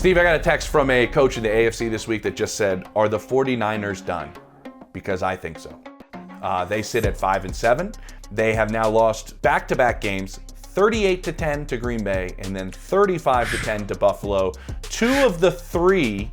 Steve, I got a text from a coach in the AFC this week that just said, are the 49ers done? Because I think so. They sit at 5-7. They have now lost back-to-back games, 38-10 to Green Bay, and then 35-10 to Buffalo. 2 of the 3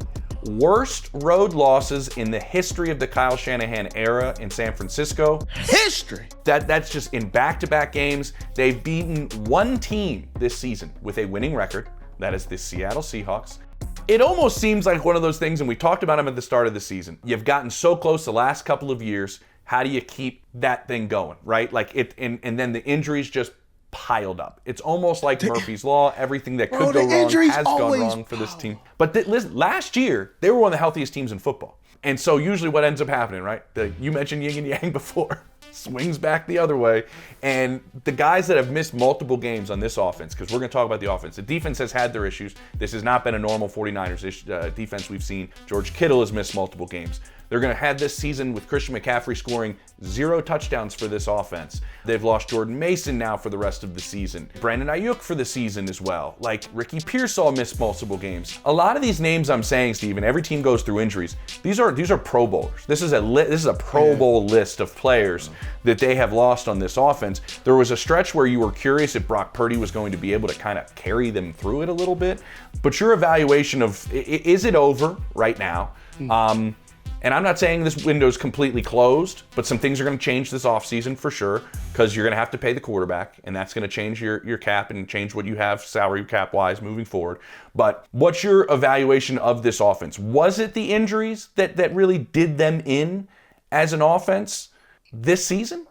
worst road losses in the history of the Kyle Shanahan era in San Francisco. History! That's just in back-to-back games. They've beaten one team this season with a winning record. That is the Seattle Seahawks. It almost seems like one of those things, and we talked about them at the start of the season. You've gotten so close the last couple of years. How do you keep that thing going, right? Like it, and then the injuries just piled up. It's almost like Murphy's Law. Everything that could go wrong has gone wrong for this team. But listen, last year, they were one of the healthiest teams in football. And so usually what ends up happening, right? You mentioned yin and yang before. Swings back the other way. And the guys that have missed multiple games on this offense, because we're going to talk about the offense. The defense has had their issues. This has not been a normal 49ers defense we've seen. George Kittle has missed multiple games. They're going to have this season with Christian McCaffrey scoring 0 touchdowns for this offense. They've lost Jordan Mason now for the rest of the season. Brandon Ayuk for the season as well. Like Ricky Pearsall missed multiple games. A lot of these names I'm saying, Steven, every team goes through injuries. These are Pro Bowlers. This is a Pro Bowl list of players that they have lost on this offense. There was a stretch where you were curious if Brock Purdy was going to be able to kind of carry them through it a little bit. But your evaluation of, is it over right now? And I'm not saying this window's completely closed, but some things are going to change this offseason for sure, because you're going to have to pay the quarterback, and that's going to change your cap and change what you have salary cap-wise moving forward. But what's your evaluation of this offense? Was it the injuries that really did them in as an offense this season?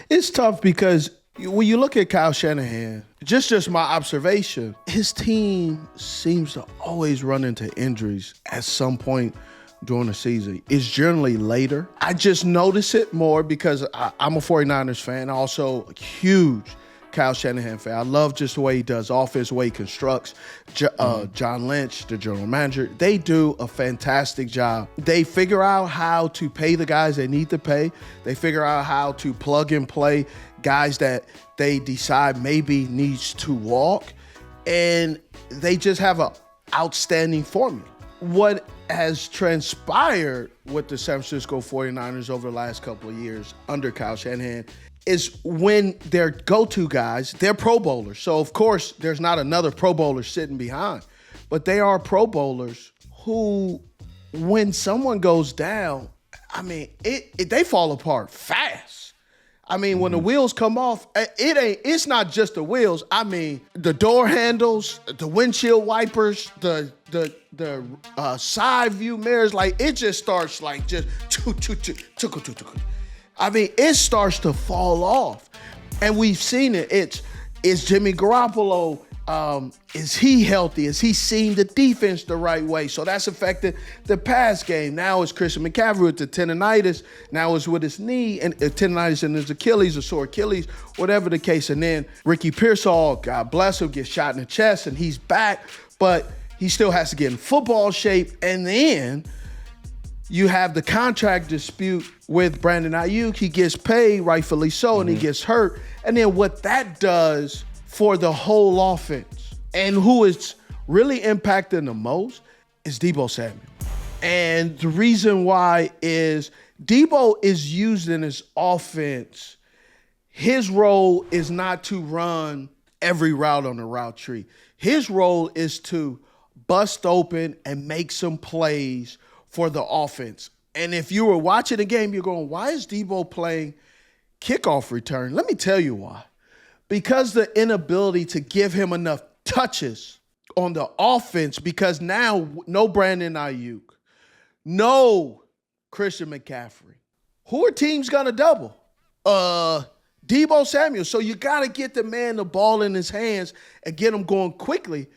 It's tough because when you look at Kyle Shanahan, just my observation, his team seems to always run into injuries at some point during the season. It's generally later. I just notice it more because I'm a 49ers fan, also a huge Kyle Shanahan fan. I love just the way he does offense, the way he constructs. John Lynch, the general manager, they do a fantastic job. They figure out how to pay the guys they need to pay. They figure out how to plug and play guys that they decide maybe needs to walk. And they just have an outstanding formula. What has transpired with the San Francisco 49ers over the last couple of years under Kyle Shanahan is when their go-to guys, they're Pro Bowlers. So, of course, there's not another Pro Bowler sitting behind. But they are Pro Bowlers who, when someone goes down, I mean, they fall apart fast. I mean, when the wheels come off, it's not just the wheels. I mean, the door handles, the windshield wipers, the side view mirrors, like it just starts like just I mean, it starts to fall off. And we've seen it. It's Jimmy Garoppolo. Is he healthy? Is he seeing the defense the right way? So that's affected the pass game. Now it's Christian McCaffrey with the tendonitis. Now it's with his knee and tendonitis in his Achilles, a sore Achilles, whatever the case. And then Ricky Pearsall, God bless him, gets shot in the chest and he's back, but he still has to get in football shape. And then you have the contract dispute with Brandon Ayuk. He gets paid, rightfully so, and he gets hurt. And then what that does for the whole offense, and who is really impacting the most is Deebo Samuel. And the reason why is Deebo is used in his offense. His role is not to run every route on the route tree. His role is to bust open and make some plays for the offense. And if you were watching the game, you're going, why is Deebo playing kickoff return? Let me tell you why. Because the inability to give him enough touches on the offense, because now no Brandon Ayuk, no Christian McCaffrey. Who are teams going to double? Deebo Samuel. So you got to get the man the ball in his hands and get him going quickly.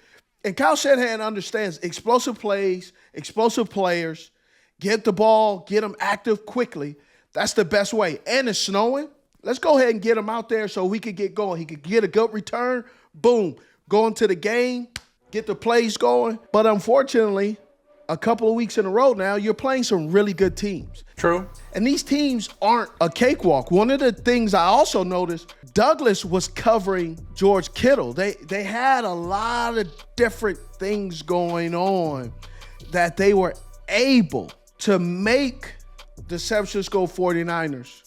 And Kyle Shanahan understands explosive plays, explosive players, get the ball, get them active quickly. That's the best way. And it's snowing. Let's go ahead and get him out there so he could get going. He could get a good return, boom, go into the game, get the plays going. But unfortunately, a couple of weeks in a row now, you're playing some really good teams. True. And these teams aren't a cakewalk. One of the things I also noticed, Douglas was covering George Kittle. They had a lot of different things going on that they were able to make the San Francisco 49ers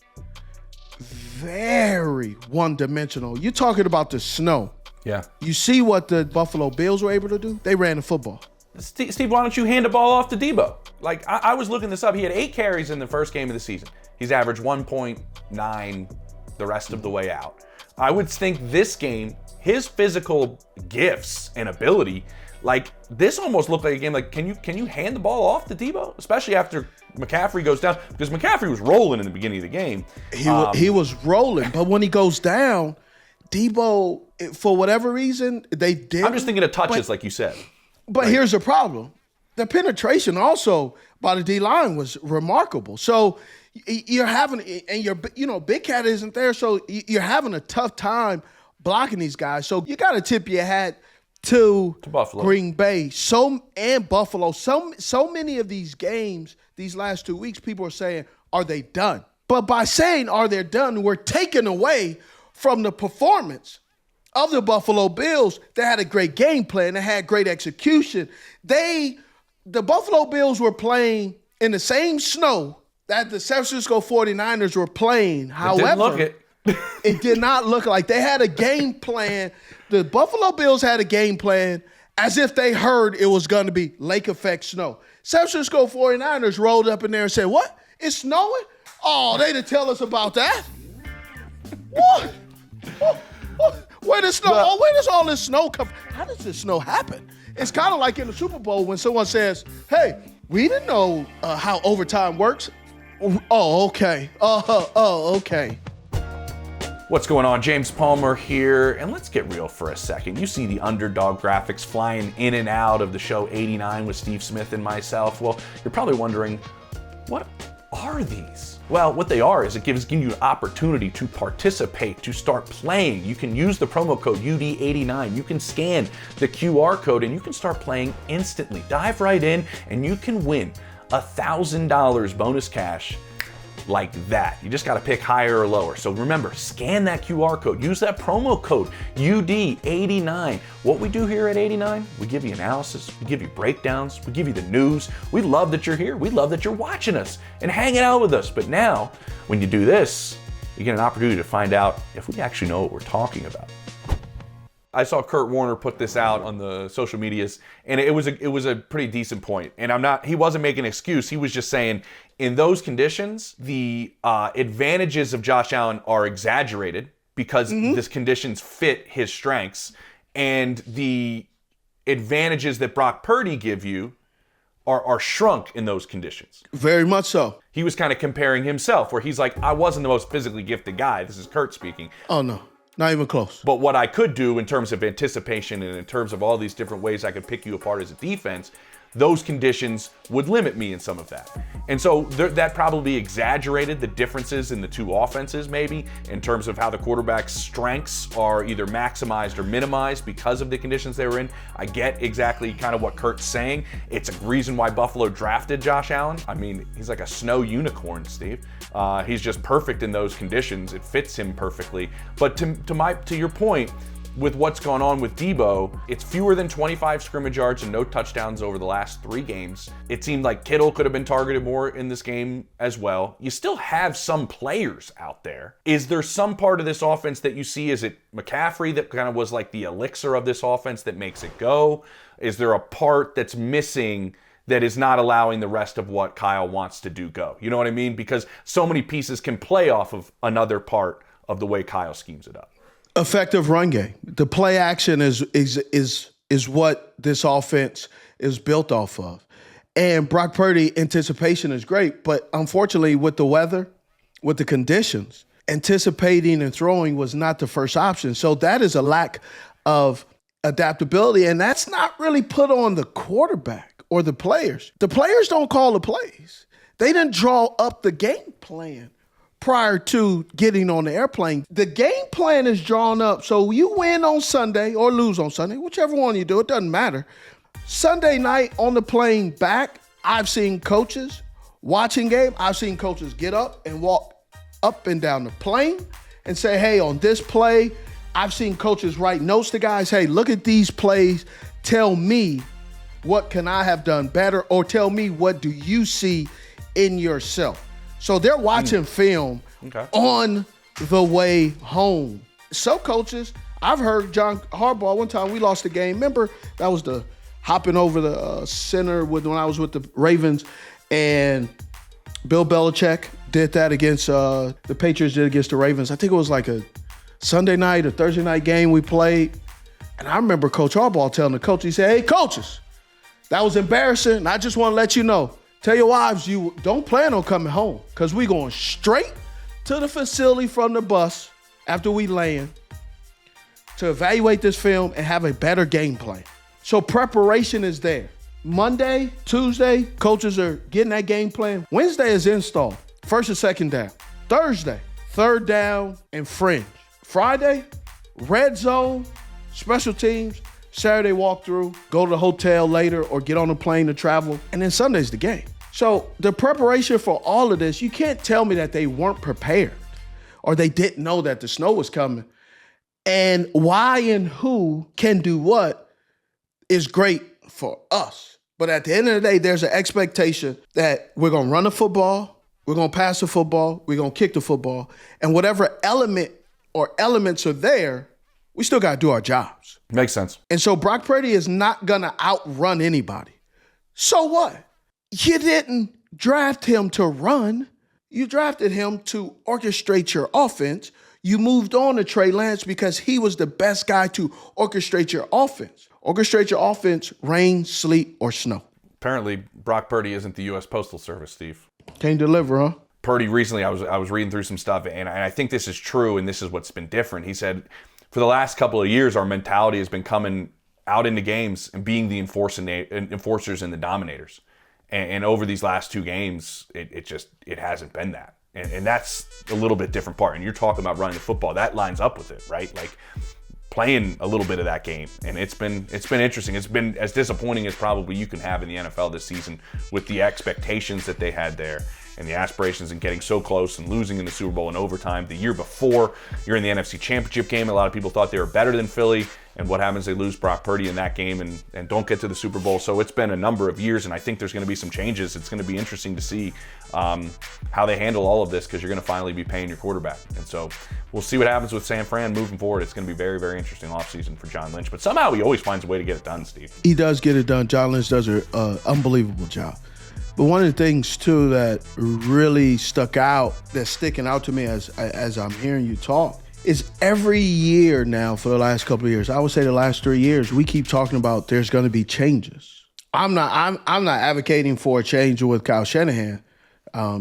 very one-dimensional. You're talking about the snow. Yeah. You see what the Buffalo Bills were able to do? They ran the football. Steve, why don't you hand the ball off to Deebo? Like, I was looking this up. He had 8 carries in the first game of the season. He's averaged 1.9 the rest of the way out. I would think this game, his physical gifts and ability, like, this almost looked like a game like, can you hand the ball off to Deebo? Especially after McCaffrey goes down, because McCaffrey was rolling in the beginning of the game. He was rolling, but when he goes down, Deebo, for whatever reason, they did. I'm just thinking of touches, like you said. But here's the problem. The penetration also by the D-line was remarkable. So you're having, and Big Cat isn't there, so you're having a tough time blocking these guys. So you got to tip your hat to Buffalo, Green Bay, and Buffalo. So many of these games, these last 2 weeks, people are saying, are they done? But by saying, are they done, we're taking away from the performance of the Buffalo Bills. They had a great game plan. They had great execution. The Buffalo Bills were playing in the same snow that the San Francisco 49ers were playing. However, it did not look like they had a game plan. The Buffalo Bills had a game plan as if they heard it was going to be lake effect snow. San Francisco 49ers rolled up in there and said, what? It's snowing? Oh, they didn't tell us about that. What? Where does all this snow come from? How does this snow happen? It's kind of like in the Super Bowl when someone says, hey, we didn't know how overtime works. Oh, okay. Okay. What's going on? James Palmer here, and let's get real for a second. You see the underdog graphics flying in and out of the show 89 with Steve Smith and myself. Well, you're probably wondering, what are these? Well, what they are is it gives you an opportunity to participate, to start playing. You can use the promo code UD89. You can scan the QR code and you can start playing instantly. Dive right in and you can win $1,000 bonus cash like that. You just got to pick higher or lower. So remember, scan that QR code. Use that promo code UD89. What we do here at 89, we give you analysis, we give you breakdowns, we give you the news. We love that you're here. We love that you're watching us and hanging out with us. But now, when you do this, you get an opportunity to find out if we actually know what we're talking about. I saw Kurt Warner put this out on the social medias, and it was a pretty decent point. And he wasn't making an excuse. He was just saying, in those conditions, the advantages of Josh Allen are exaggerated because these conditions fit his strengths, and the advantages that Brock Purdy give you are shrunk in those conditions. Very much so. He was kind of comparing himself, where he's like, I wasn't the most physically gifted guy. This is Kurt speaking. Oh, no. Not even close. But what I could do in terms of anticipation and in terms of all these different ways I could pick you apart as a defense, those conditions would limit me in some of that. And so that probably exaggerated the differences in the two offenses, maybe, in terms of how the quarterback's strengths are either maximized or minimized because of the conditions they were in. I get exactly kind of what Kurt's saying. It's a reason why Buffalo drafted Josh Allen. I mean, he's like a snow unicorn, Steve. He's just perfect in those conditions. It fits him perfectly. But to your point, with what's gone on with Deebo, it's fewer than 25 scrimmage yards and no touchdowns over the last 3 games. It seemed like Kittle could have been targeted more in this game as well. You still have some players out there. Is there some part of this offense that you see? Is it McCaffrey that kind of was like the elixir of this offense that makes it go? Is there a part that's missing that is not allowing the rest of what Kyle wants to do go? You know what I mean? Because so many pieces can play off of another part of the way Kyle schemes it up. Effective run game. The play action is what this offense is built off of. And Brock Purdy, anticipation is great, but unfortunately with the weather, with the conditions, anticipating and throwing was not the first option. So that is a lack of adaptability, and that's not really put on the quarterback or the players. The players don't call the plays. They didn't draw up the game plan prior to getting on the airplane. The game plan is drawn up, so you win on Sunday or lose on Sunday, whichever one you do, it doesn't matter. Sunday night on the plane back, I've seen coaches watching game. I've seen coaches get up and walk up and down the plane and say, hey, on this play, I've seen coaches write notes to guys, hey, look at these plays. Tell me what can I have done better, or tell me what do you see in yourself. So they're watching film on the way home. Some coaches, I've heard John Harbaugh, one time we lost a game. Remember, that was the hopping over the center when I was with the Ravens, and Bill Belichick did that against the Patriots did against the Ravens. I think it was like a Sunday night or Thursday night game we played. And I remember Coach Harbaugh telling the coach, he said, hey, coaches, that was embarrassing. And I just want to let you know, tell your wives you don't plan on coming home, because we going straight to the facility from the bus after we land to evaluate this film and have a better game plan. So preparation is there. Monday, Tuesday, coaches are getting that game plan. Wednesday is install, first and second down. Thursday, third down and fringe. Friday, red zone, special teams. Saturday walkthrough, go to the hotel later or get on a plane to travel. And then Sunday's the game. So the preparation for all of this, you can't tell me that they weren't prepared or they didn't know that the snow was coming. And why and who can do what is great for us. But at the end of the day, there's an expectation that we're going to run the football, we're going to pass the football, we're going to kick the football, and whatever element or elements are there, we still got to do our jobs. Makes sense. And so Brock Purdy is not going to outrun anybody. So what? You didn't draft him to run. You drafted him to orchestrate your offense. You moved on to Trey Lance because he was the best guy to orchestrate your offense. Orchestrate your offense, rain, sleet, or snow. Apparently, Brock Purdy isn't the U.S. Postal Service, Steve. Can't deliver, huh? Purdy recently, I was reading through some stuff, and I think this is true, and this is what's been different. He said, for the last couple of years, our mentality has been coming out into games and being the enforcers and the dominators. And over these last two games, it hasn't been that. And that's a little bit different part. And you're talking about running the football. That lines up with it, right? Like playing a little bit of that game. And it's been interesting. It's been as disappointing as probably you can have in the NFL this season with the expectations that they had there and the aspirations and getting so close and losing in the Super Bowl in overtime. The year before, you're in the NFC Championship game. A lot of people thought they were better than Philly. And what happens? They lose Brock Purdy in that game and don't get to the Super Bowl. So it's been a number of years, and I think there's going to be some changes. It's going to be interesting to see how they handle all of this, because you're going to finally be paying your quarterback. And so we'll see what happens with San Fran moving forward. It's going to be very, very interesting offseason for John Lynch. But somehow he always finds a way to get it done, Steve. He does get it done. John Lynch does an unbelievable job. But one of the things, too, that really stuck out, that's sticking out to me as I'm hearing you talk, is every year now for the last couple of years, I would say the last 3 years, we keep talking about there's going to be changes. I'm not advocating for a change with Kyle Shanahan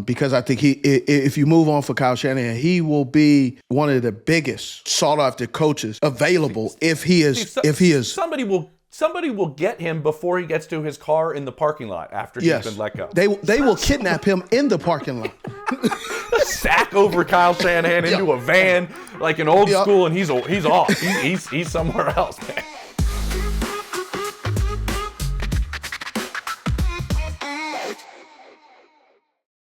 because I think if you move on for Kyle Shanahan, he will be one of the biggest sought after coaches available if he is. Somebody will get him before he gets to his car in the parking lot after he's been let go. They will kidnap him in the parking lot. Sack over Kyle Shanahan into a van like an old school, and he's off. He's somewhere else, man.